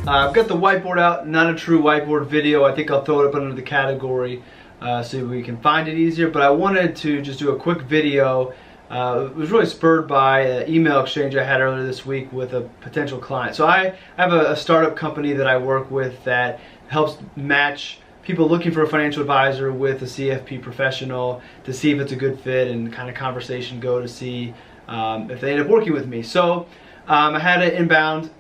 I've got the whiteboard out, not a true whiteboard video. I think I'll throw it up under the category so we can find it easier, but I wanted to just do a quick video. It was really spurred by an email exchange I had earlier this week with a potential client. So I have a startup company that I work with that helps match people looking for a financial advisor with a CFP professional to see if it's a good fit and kind of conversation go to see if they end up working with me. So I had an inbound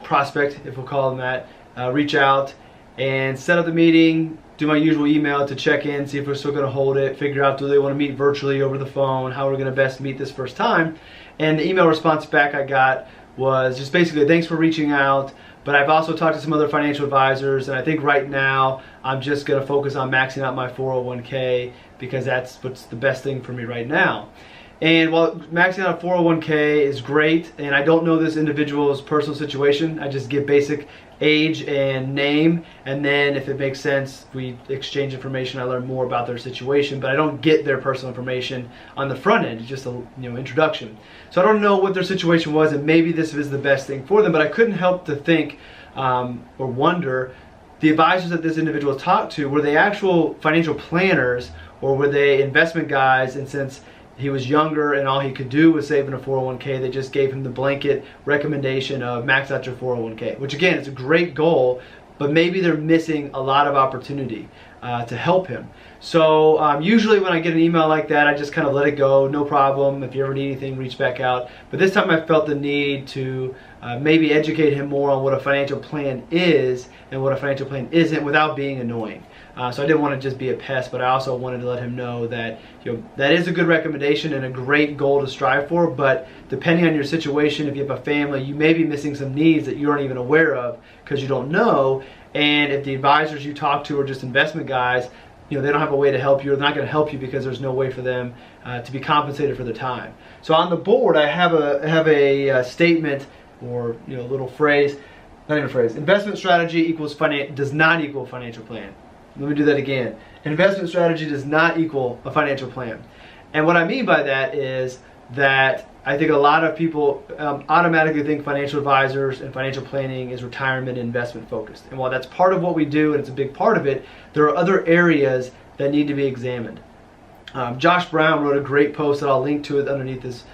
prospect, if we'll call them that, reach out and set up the meeting, do my usual email to check in, see if we're still going to hold it, figure out do they want to meet virtually, over the phone, how we're going to best meet this first time. And the email response back I got was just basically, thanks for reaching out, but I've also talked to some other financial advisors, and I think right now I'm just going to focus on maxing out my 401k because that's what's the best thing for me right now. And while maxing out a 401k is great, and I don't know this individual's personal situation, I just give basic age and name, and then if it makes sense, we exchange information. I learn more about their situation, but I don't get their personal information on the front end. It's just a introduction. So I don't know what their situation was, and maybe this is the best thing for them, but I couldn't help to think or wonder, the advisors that this individual talked to, were they actual financial planners or were they investment guys? And since he was younger and all he could do was save in a 401k, they just gave him the blanket recommendation of max out your 401k, which again is a great goal, but maybe they're missing a lot of opportunity to help him. So usually when I get an email like that, I just kind of let it go, no problem. If you ever need anything, reach back out. But this time I felt the need to maybe educate him more on what a financial plan is and what a financial plan isn't without being annoying. So I didn't want to just be a pest, but I also wanted to let him know that that is a good recommendation and a great goal to strive for, but depending on your situation, if you have a family, you may be missing some needs that you aren't even aware of because you don't know. And if the advisors you talk to are just investment guys, they don't have a way to help you, or they're not going to help you because there's no way for them to be compensated for their time. So on the board I have a statement, or a little phrase, not even a phrase. Investment strategy does not equal financial plan. Let me do that again. Investment strategy does not equal a financial plan. And what I mean by that is that I think a lot of people automatically think financial advisors and financial planning is retirement and investment focused. And while that's part of what we do and it's a big part of it, there are other areas that need to be examined. Josh Brown wrote a great post that I'll link to it underneath this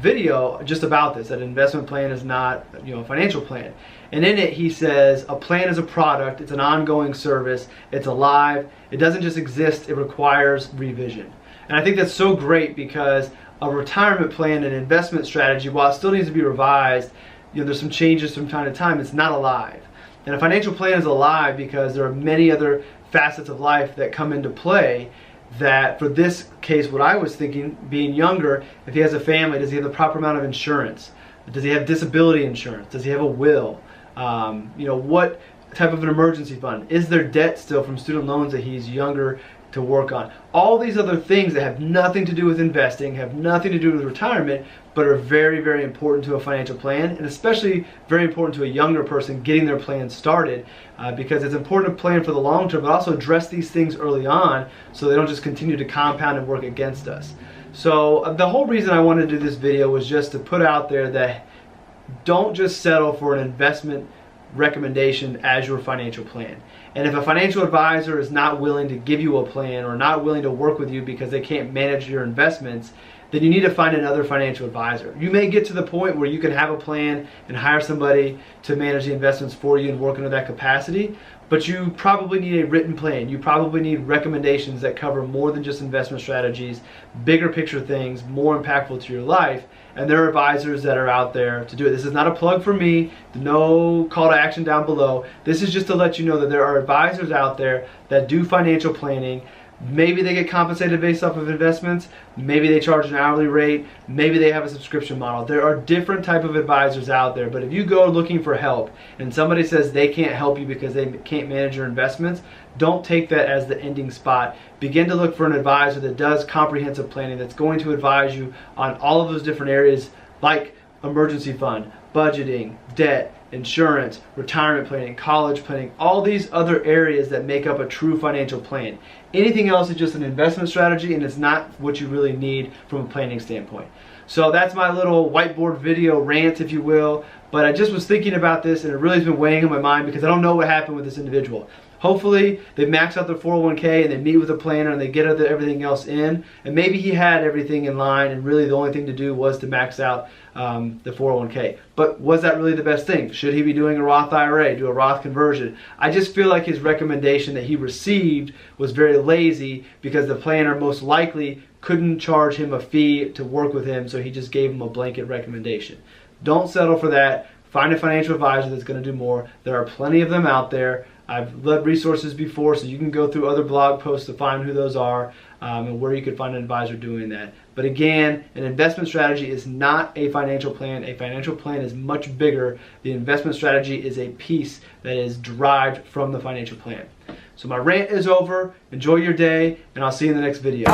video just about this, that an investment plan is not a financial plan. And in it he says a plan is a product, it's an ongoing service, it's alive, it doesn't just exist, it requires revision. And I think that's so great because a retirement plan and investment strategy, while it still needs to be revised, there's some changes from time to time, it's not alive. And a financial plan is alive because there are many other facets of life that come into play. That for this case, what I was thinking, being younger, if he has a family, does he have the proper amount of insurance? Does he have disability insurance? Does he have a will? What type of an emergency fund? Is there debt still from student loans that he's younger to work on? All these other things that have nothing to do with investing, have nothing to do with retirement, but are very, very important to a financial plan, and especially very important to a younger person getting their plan started, because it's important to plan for the long term, but also address these things early on so they don't just continue to compound and work against us. So the whole reason I wanted to do this video was just to put out there that don't just settle for an investment recommendation as your financial plan. And if a financial advisor is not willing to give you a plan or not willing to work with you because they can't manage your investments, then you need to find another financial advisor. You may get to the point where you can have a plan and hire somebody to manage the investments for you and work under that capacity, but you probably need a written plan. You probably need recommendations that cover more than just investment strategies, bigger picture things, more impactful to your life. And there are advisors that are out there to do it. This is not a plug for me, no call to action down below. This is just to let you know that there are advisors out there that do financial planning. Maybe they get compensated based off of investments, maybe they charge an hourly rate, maybe they have a subscription model. There are different type of advisors out there, but if you go looking for help and somebody says they can't help you because they can't manage your investments, don't take that as the ending spot. Begin to look for an advisor that does comprehensive planning, that's going to advise you on all of those different areas like emergency fund, budgeting, debt, insurance, retirement planning, college planning, all these other areas that make up a true financial plan. Anything else is just an investment strategy, and it's not what you really need from a planning standpoint. So that's my little whiteboard video rant, if you will. But I just was thinking about this, and it really has been weighing on my mind because I don't know what happened with this individual. Hopefully they max out their 401k and they meet with a planner and they get everything else in, and maybe he had everything in line and really the only thing to do was to max out the 401k. But was that really the best thing? Should he be doing a Roth IRA, do a Roth conversion? I just feel like his recommendation that he received was very lazy because the planner most likely couldn't charge him a fee to work with him, so he just gave him a blanket recommendation. Don't settle for that. Find a financial advisor that's going to do more. There are plenty of them out there. I've led resources before, so you can go through other blog posts to find who those are and where you could find an advisor doing that. But again, an investment strategy is not a financial plan. A financial plan is much bigger. The investment strategy is a piece that is derived from the financial plan. So my rant is over. Enjoy your day, and I'll see you in the next video.